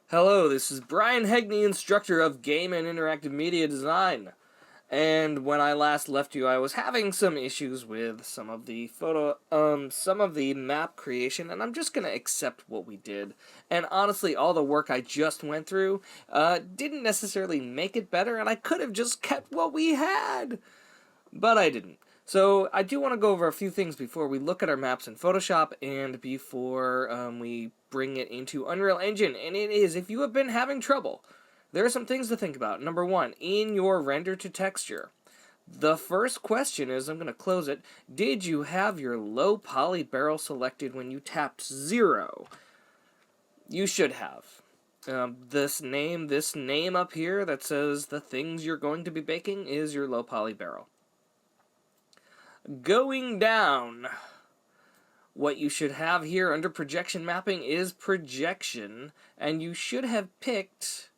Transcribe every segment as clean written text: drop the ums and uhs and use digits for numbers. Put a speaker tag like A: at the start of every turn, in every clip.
A: Hello, this is Brian Hegney, instructor of Game and Interactive Media Design. And when I last left you, I was having some issues with some of the map creation, and I'm just gonna accept what we did. And honestly, all the work I just went through, didn't necessarily make it better, and I could have just kept what we had. But I didn't. So I do want to go over a few things before we look at our maps in Photoshop and before we bring it into Unreal Engine. And it is, if you have been having trouble, there are some things to think about. Number one, in your render to texture, the first question is, I'm going to close it, did you have your low poly barrel selected when you tapped 0? You should have. This name up here that says the things you're going to be baking is your low poly barrel. Going down, what you should have here under projection mapping is projection, and you should have picked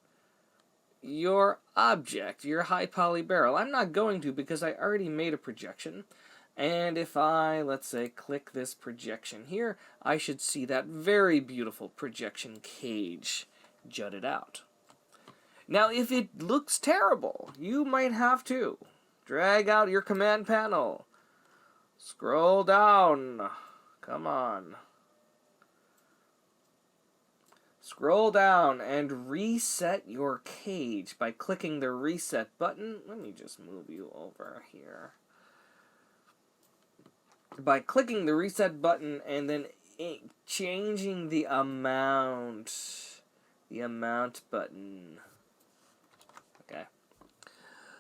A: your object, your high poly barrel. I'm not going to because I already made a projection, and if I, let's say, click this projection here, I should see that very beautiful projection cage jutted out. Now, if it looks terrible, you might have to drag out your command panel. Scroll down. Come on. Scroll down and reset your cage by clicking the reset button. Let me just move you over here. By clicking the reset button and then changing the amount button. Okay.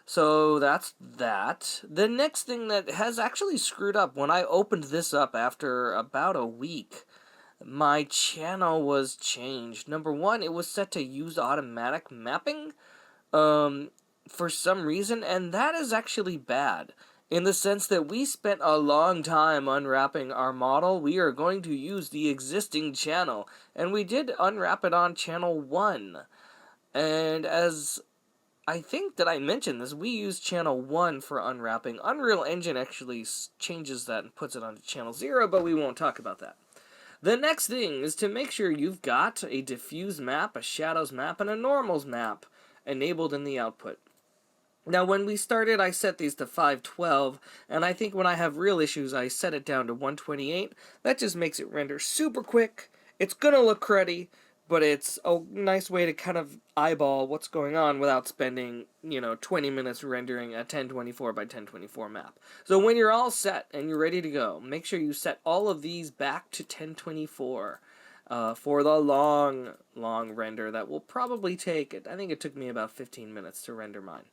A: So that's that. The next thing that has actually screwed up, when I opened this up after about a week, my channel was changed. Number one, it was set to use automatic mapping for some reason, and that is actually bad. In the sense that we spent a long time unwrapping our model. We are going to use the existing channel, and we did unwrap it on channel 1. And as I think that I mentioned this, we use channel 1 for unwrapping. Unreal Engine actually changes that and puts it onto channel 0, but we won't talk about that. The next thing is to make sure you've got a diffuse map, a shadows map, and a normals map enabled in the output. Now, when we started, I set these to 512, and I think when I have real issues, I set it down to 128. That just makes it render super quick. It's gonna look cruddy, but it's a nice way to kind of eyeball what's going on without spending, 20 minutes rendering a 1024 by 1024 map. So when you're all set and you're ready to go, make sure you set all of these back to 1024 for the long render that will probably take, I think it took me about 15 minutes to render mine.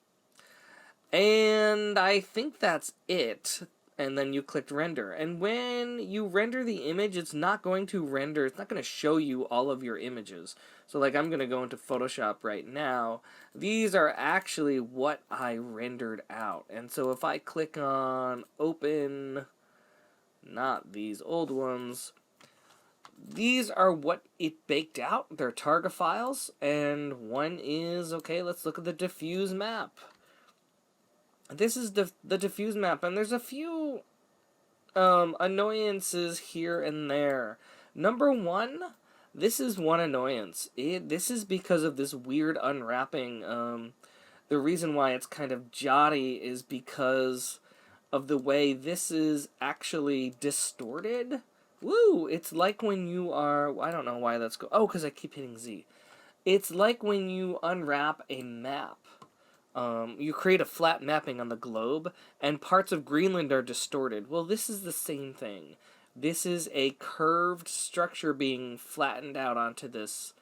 A: And I think that's it. And then you clicked render. And when you render the image, it's not going to render, it's not going to show you all of your images. So like I'm going to go into Photoshop right now. These are actually what I rendered out. And so if I click on open, not these old ones, these are what it baked out. They're Targa files. And one is, okay, let's look at the diffuse map. This is the diffuse map, and there's a few annoyances here and there. Number one, this is one annoyance. This is because of this weird unwrapping. The reason why it's kind of jotty is because of the way this is actually distorted. Woo! It's like when you are... I don't know why that's... Oh, because I keep hitting Z. It's like when you unwrap a map. You create a flat mapping on the globe, and parts of Greenland are distorted. Well, this is the same thing. This is a curved structure being flattened out onto this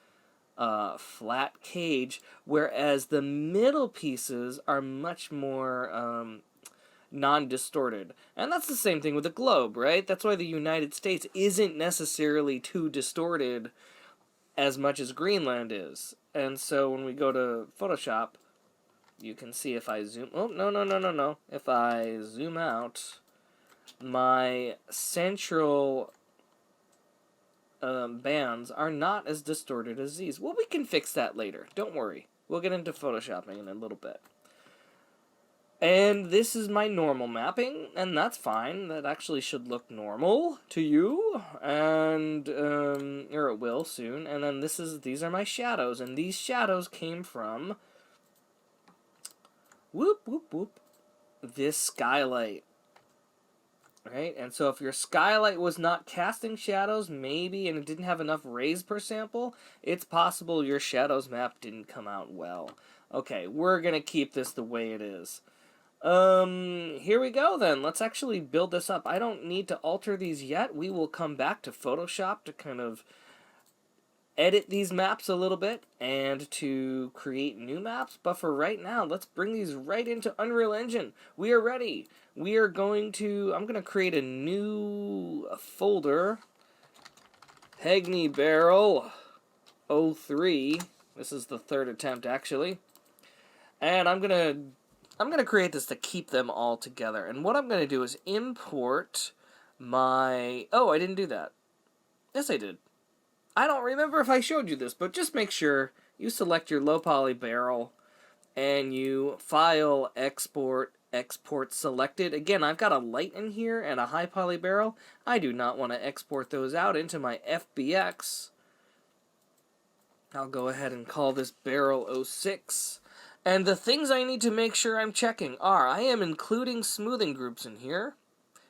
A: flat cage, whereas the middle pieces are much more non-distorted. And that's the same thing with the globe, right? That's why the United States isn't necessarily too distorted as much as Greenland is. And so when we go to Photoshop, you can see if I zoom... Oh, no. If I zoom out, my central bands are not as distorted as these. Well, we can fix that later. Don't worry. We'll get into Photoshopping in a little bit. And this is my normal mapping, and that's fine. That actually should look normal to you, and or it will soon. And then these are my shadows, and these shadows came from whoop whoop whoop this skylight, right? And so if your skylight was not casting shadows, maybe, and it didn't have enough rays per sample, it's possible your shadows map didn't come out well. Okay, we're gonna keep this the way it is. Here we go then. Let's actually build this up. I don't need to alter these yet. We will come back to Photoshop to kind of edit these maps a little bit and to create new maps. But for right now, let's bring these right into Unreal Engine. We are ready. I'm going to create a new folder. Hegni Barrel 03. This is the third attempt actually. And I'm going to create this to keep them all together. And what I'm going to do is import my... Oh, I didn't do that. Yes, I did. I don't remember if I showed you this, but just make sure you select your low poly barrel and you file export selected. Again, I've got a light in here and a high poly barrel. I do not want to export those out into my FBX. I'll go ahead and call this barrel 06. And the things I need to make sure I'm checking are, I am including smoothing groups in here,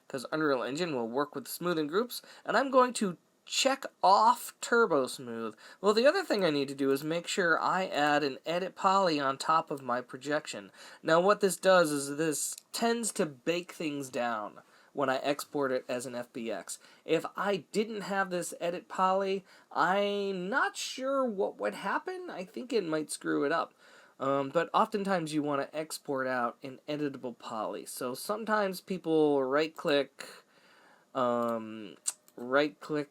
A: because Unreal Engine will work with smoothing groups, and I'm going to check off Turbo Smooth. Well, the other thing I need to do is make sure I add an edit poly on top of my projection. Now what this does is this tends to bake things down when I export it as an FBX. If I didn't have this edit poly, I'm not sure what would happen. I think it might screw it up. But oftentimes you want to export out an editable poly. So sometimes people right-click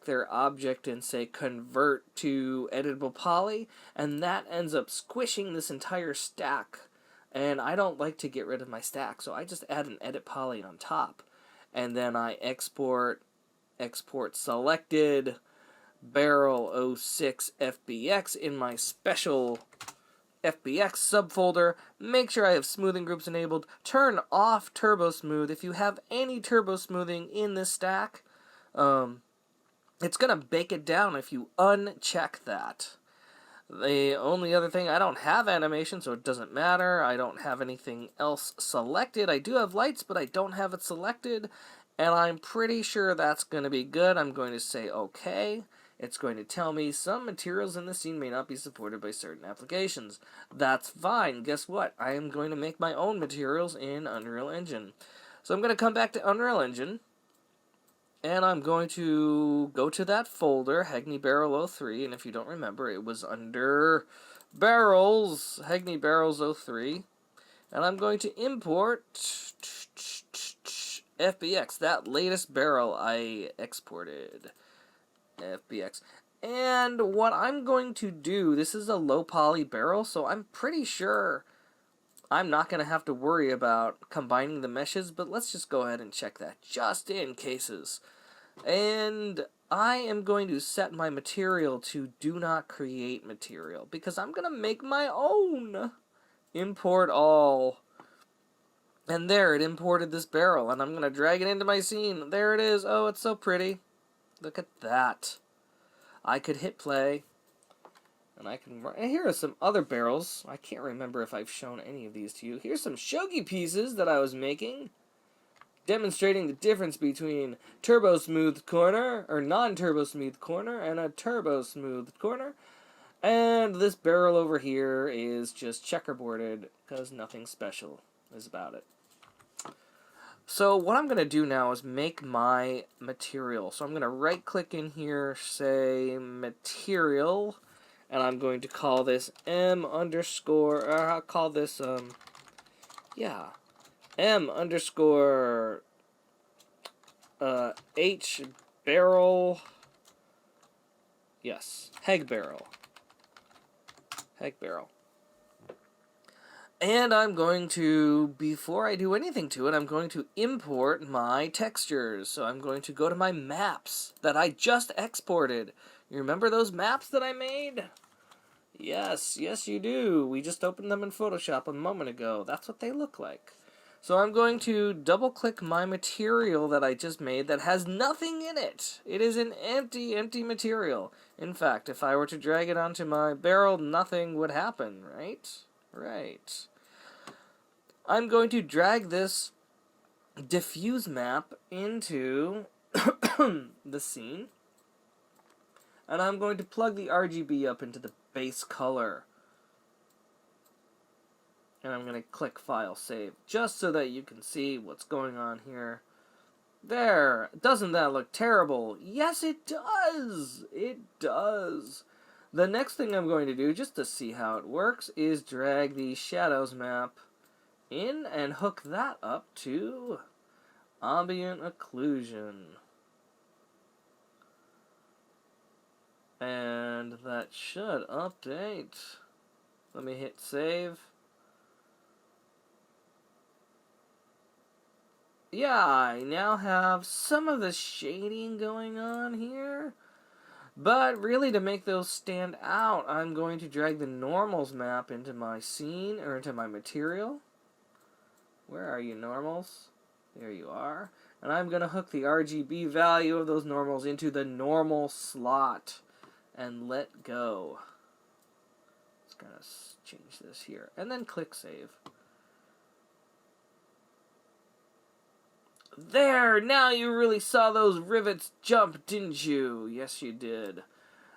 A: their object and say convert to editable poly, and that ends up squishing this entire stack. And I don't like to get rid of my stack, so I just add an edit poly on top. And then I export selected barrel 06 FBX in my special FBX subfolder, make sure I have smoothing groups enabled, turn off turbo smooth. If you have any turbo smoothing in this stack, it's going to bake it down if you uncheck that. The only other thing, I don't have animation, so it doesn't matter. I don't have anything else selected. I do have lights, but I don't have it selected, and I'm pretty sure that's going to be good. I'm going to say OK. It's going to tell me some materials in the scene may not be supported by certain applications. That's fine. Guess what? I am going to make my own materials in Unreal Engine. So I'm going to come back to Unreal Engine, and I'm going to go to that folder, Hegni Barrel 03, and if you don't remember, it was under Barrels, Hegni Barrels 03, and I'm going to import FBX, that latest barrel I exported. FBX. And what I'm going to do, this is a low poly barrel, so I'm pretty sure I'm not going to have to worry about combining the meshes, but let's just go ahead and check that just in cases. And I am going to set my material to do not create material, because I'm going to make my own. Import all. And there, it imported this barrel, and I'm going to drag it into my scene. There it is. Oh, it's so pretty. Look at that. I could hit play, and I can... And here are some other barrels. I can't remember if I've shown any of these to you. Here's some shogi pieces that I was making, demonstrating the difference between turbo smooth corner, or non-turbo smooth corner, and a turbo smooth corner. And this barrel over here is just checkerboarded, because nothing special is about it. So what I'm going to do now is make my material. So I'm going to right-click in here, say material, and I'm going to call this M underscore, or I'll call this, M underscore H barrel, yes, Heg barrel. Heg barrel. And I'm going to, before I do anything to it, I'm going to import my textures. So I'm going to go to my maps that I just exported. You remember those maps that I made? Yes, yes you do. We just opened them in Photoshop a moment ago. That's what they look like. So I'm going to double click my material that I just made that has nothing in it. It is an empty material. In fact, if I were to drag it onto my barrel, nothing would happen, right? Right. I'm going to drag this diffuse map into the scene, and I'm going to plug the RGB up into the base color. And I'm going to click File Save, just so that you can see what's going on here. There! Doesn't that look terrible? Yes, it does! It does! The next thing I'm going to do, just to see how it works, is drag the Shadows map in and hook that up to Ambient Occlusion. And that should update. Let me hit save. Yeah, I now have some of the shading going on here. But really, to make those stand out, I'm going to drag the normals map into my scene, or into my material. Where are you, normals? There you are. And I'm going to hook the RGB value of those normals into the normal slot and let go. Let's kind of change this here. And then click save. There! Now you really saw those rivets jump, didn't you? Yes, you did.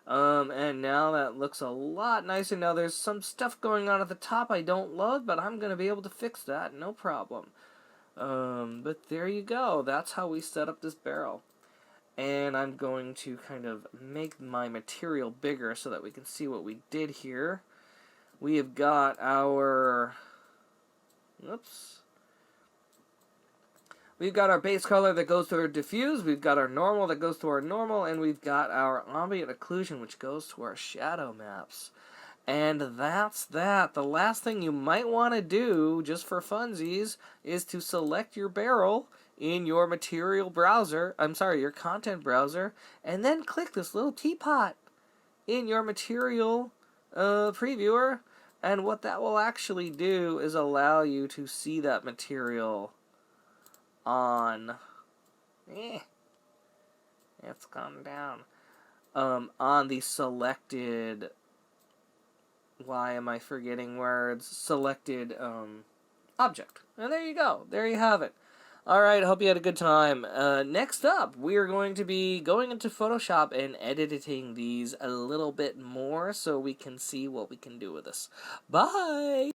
A: And now that looks a lot nicer. Now there's some stuff going on at the top I don't love, but I'm going to be able to fix that, no problem. But there you go. That's how we set up this barrel. And I'm going to kind of make my material bigger so that we can see what we did here. We have got our... Oops. We've got our base color that goes to our diffuse, we've got our normal that goes to our normal, and we've got our ambient occlusion, which goes to our shadow maps. And that's that. The last thing you might want to do, just for funsies, is to select your barrel in your material browser, your content browser, and then click this little teapot in your material previewer, and what that will actually do is allow you to see that material on, it's gone down, on the selected, why am I forgetting words, selected object. And there you go, there you have it. Alright, I hope you had a good time. Next up, we are going to be going into Photoshop and editing these a little bit more so we can see what we can do with this. Bye!